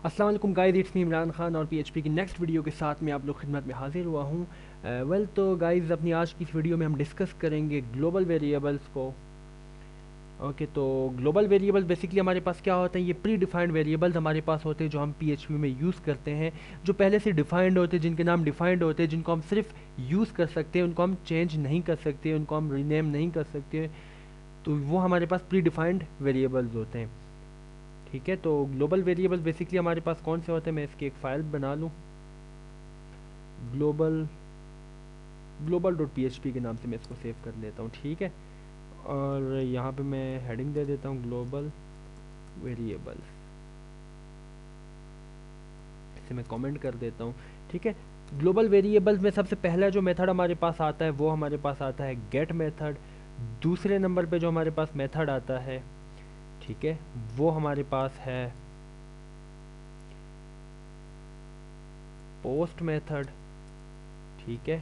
अस्सलाम वालेकुम guys, it's me Imran Khan और पीएचपी की नेक्स्ट वीडियो के साथ मैं आप लोग खिदमत में हाजिर हुआ हूँ। तो गाइस, अपनी आज की इस वीडियो में हम डिस्कस करेंगे ग्लोबल वेरिएबल्स को। ओके, तो ग्लोबल वेरिएबल्स बेसिकली हमारे पास क्या होते हैं, ये प्री डिफाइंड वेरिएबल्स हमारे पास होते हैं जो हम पीएचपी में यूज़ करते हैं, जो पहले से डिफाइंड होते हैं, जिनके नाम डिफाइंड होते हैं, जिनको हम सिर्फ यूज़ कर सकते हैं, उनको हम चेंज नहीं कर सकते, उनको हम रीनेम नहीं कर सकते। तो वो हमारे पास प्री डिफाइंड वेरिएबल्स होते हैं। ठीक है, तो ग्लोबल वेरिएबल बेसिकली हमारे पास कौन से होते हैं, मैं इसकी एक फ़ाइल बना लूँ, global global dot P H P के नाम से मैं इसको सेव कर लेता हूँ। ठीक है, और यहाँ पे मैं हेडिंग दे देता हूँ ग्लोबल वेरिएबल, इसे मैं कमेंट कर देता हूँ। ठीक है, ग्लोबल वेरिएबल्स में सबसे पहला जो मेथड हमारे पास आता है वो हमारे पास आता है गेट मेथड। दूसरे नंबर पे जो हमारे पास मेथड आता है, ठीक है, वो हमारे पास है पोस्ट मेथड। ठीक है,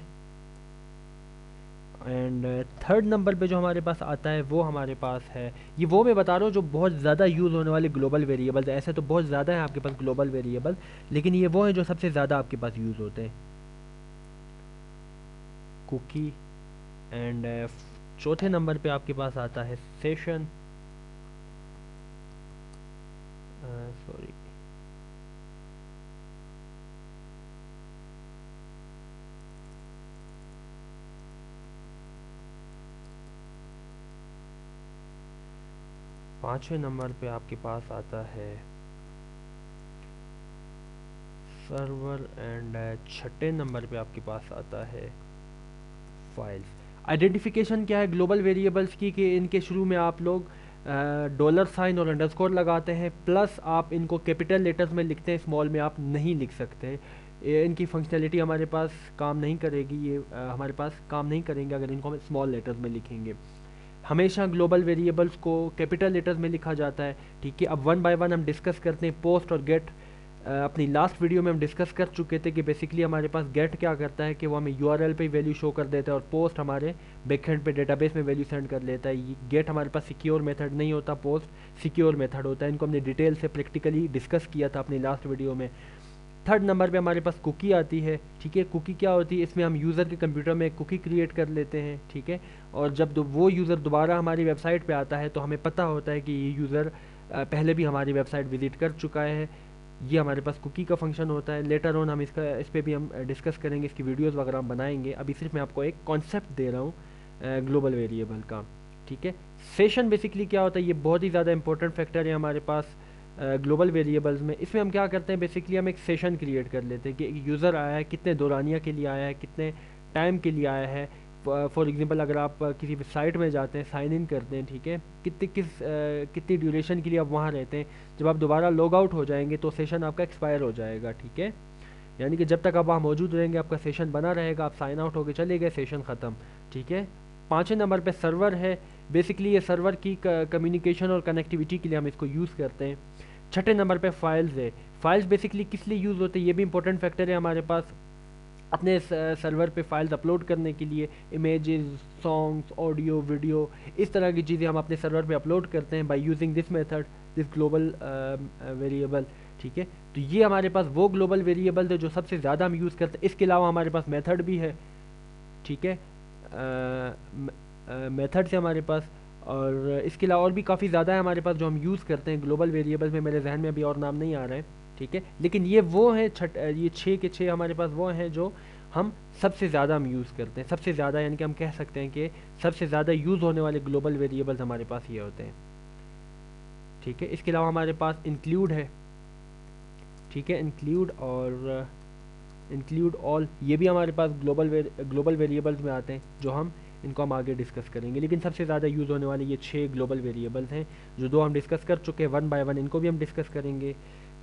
एंड थर्ड नंबर पे जो हमारे पास आता है वो हमारे पास है, ये वो मैं बता रहा हूँ जो बहुत ज़्यादा यूज़ होने वाले ग्लोबल वेरिएबल्स है। ऐसे तो बहुत ज़्यादा है आपके पास ग्लोबल वेरिएबल, लेकिन ये वो हैं जो सबसे ज़्यादा आपके पास यूज़ होते हैं, कुकी। एंड चौथे नंबर पे आपके पास आता है सेशन, सॉरी, पाँचवें नंबर पे आपके पास आता है सर्वर। एंड छठे नंबर पे आपके पास आता है फाइल्स। आइडेंटिफिकेशन क्या है ग्लोबल वेरिएबल्स की, कि इनके शुरू में आप लोग डॉलर साइन और अंडरस्कोर लगाते हैं, प्लस आप इनको कैपिटल लेटर्स में लिखते हैं, स्मॉल में आप नहीं लिख सकते। इनकी फंक्शनैलिटी हमारे पास काम नहीं करेगी, ये हमारे पास काम नहीं करेंगे अगर इनको हम स्मॉल लेटर्स में लिखेंगे। हमेशा ग्लोबल वेरिएबल्स को कैपिटल लेटर्स में लिखा जाता है। ठीक है, अब वन बाय वन हम डिस्कस करते हैं। पोस्ट और गेट अपनी लास्ट वीडियो में हम डिस्कस कर चुके थे कि बेसिकली हमारे पास गेट क्या करता है कि वो हमें यूआरएल पे वैल्यू शो कर देता है, और पोस्ट हमारे बैकएंड पे डेटाबेस में वैल्यू सेंड कर लेता है। ये गेट हमारे पास सिक्योर मेथड नहीं होता, पोस्ट सिक्योर मेथड होता है। इनको हमने डिटेल से प्रैक्टिकली डिस्कस किया था अपनी लास्ट वीडियो में। थर्ड नंबर पे हमारे पास कुकी आती है। ठीक है, कुकी क्या होती है, इसमें हम यूज़र के कंप्यूटर में एक कुकी क्रिएट कर लेते हैं। ठीक है, और जब वो यूज़र दोबारा हमारी वेबसाइट पे आता है तो हमें पता होता है कि ये यूज़र पहले भी हमारी वेबसाइट विजिट कर चुका है। ये हमारे पास कुकी का फंक्शन होता है। लेटर ऑन हम इस पर भी हम डिस्कस करेंगे, इसकी वीडियोज़ वगैरह हम बनाएंगे। अभी सिर्फ मैं आपको एक कॉन्सेप्ट दे रहा हूँ ग्लोबल वेरिएबल का। ठीक है, सेशन बेसिकली क्या होता है, ये बहुत ही ज़्यादा इंपॉर्टेंट फैक्टर है हमारे पास ग्लोबल वेरिएबल्स में। इसमें हम क्या करते हैं, बेसिकली हम एक सेशन क्रिएट कर लेते हैं कि एक यूज़र आया है, कितने दौरानिया के लिए आया है, कितने टाइम के लिए आया है। फॉर एग्जांपल अगर आप किसी साइट में जाते हैं, साइन इन करते हैं, ठीक है, कितनी ड्यूरेशन के लिए आप वहाँ रहते हैं, जब आप दोबारा लॉग आउट हो जाएंगे तो सेशन आपका एक्सपायर हो जाएगा। ठीक है, यानी कि जब तक आप वहाँ मौजूद रहेंगे आपका सेशन बना रहेगा, आप साइन आउट होकर चले गए, सेशन ख़त्म। ठीक है, पाँचवें नंबर पे सर्वर है। बेसिकली ये सर्वर की कम्युनिकेशन और कनेक्टिविटी के लिए हम इसको यूज़ करते हैं। छठे नंबर पे फाइल्स है। फाइल्स बेसिकली किस लिए यूज़ होते हैं, ये भी इंपॉर्टेंट फैक्टर है हमारे पास। अपने सर्वर पे फाइल्स अपलोड करने के लिए इमेजेस, सॉन्ग्स, ऑडियो, वीडियो, इस तरह की चीज़ें हम अपने सर्वर पे अपलोड करते हैं by using this method, this global variable. ठीक है, तो ये हमारे पास वो ग्लोबल वेरिएबल है जो सबसे ज़्यादा हम यूज़ करते हैं। इसके अलावा हमारे पास मेथड भी है। ठीक है, मेथड से हमारे पास, और इसके अलावा और भी काफ़ी ज़्यादा है हमारे पास जो हम यूज़ करते हैं ग्लोबल वेरिएबल्स में। मेरे जहन में अभी और नाम नहीं आ रहे हैं। ठीक है, लेकिन ये वो हैं ये 6 के 6 हमारे पास वो हैं जो हम सबसे ज़्यादा हम यूज़ करते हैं। सबसे ज़्यादा यानी कि हम कह सकते हैं कि सबसे ज़्यादा यूज़ होने वाले ग्लोबल वेरिएबल्स हमारे पास ये होते हैं। ठीक है, इसके अलावा हमारे पास इंक्लूड है। ठीक है, इंक्लूड और इंक्लूड ऑल, ये भी हमारे पास ग्लोबल वेरिएबल्स में आते हैं, जो हम इनको हम आगे डिस्कस करेंगे। लेकिन सबसे ज़्यादा यूज़ होने वाले ये 6 ग्लोबल वेरिएबल्स हैं, जो 2 हम डिस्कस कर चुके हैं। वन बाय वन इनको भी हम डिस्कस करेंगे।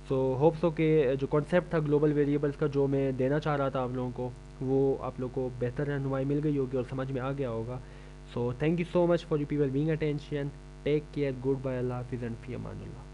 सो होप सो के जो कॉन्सेप्ट था ग्लोबल वेरिएबल्स का, जो मैं देना चाह रहा था आप लोगों को, वो आप लोगों को बेहतर रहनुमाई मिल गई होगी और समझ में आ गया होगा। So thank you so much for you people being attention. Take care, good bye, अल्लाह हाफिज़ एंड फी अमानुल्लाह।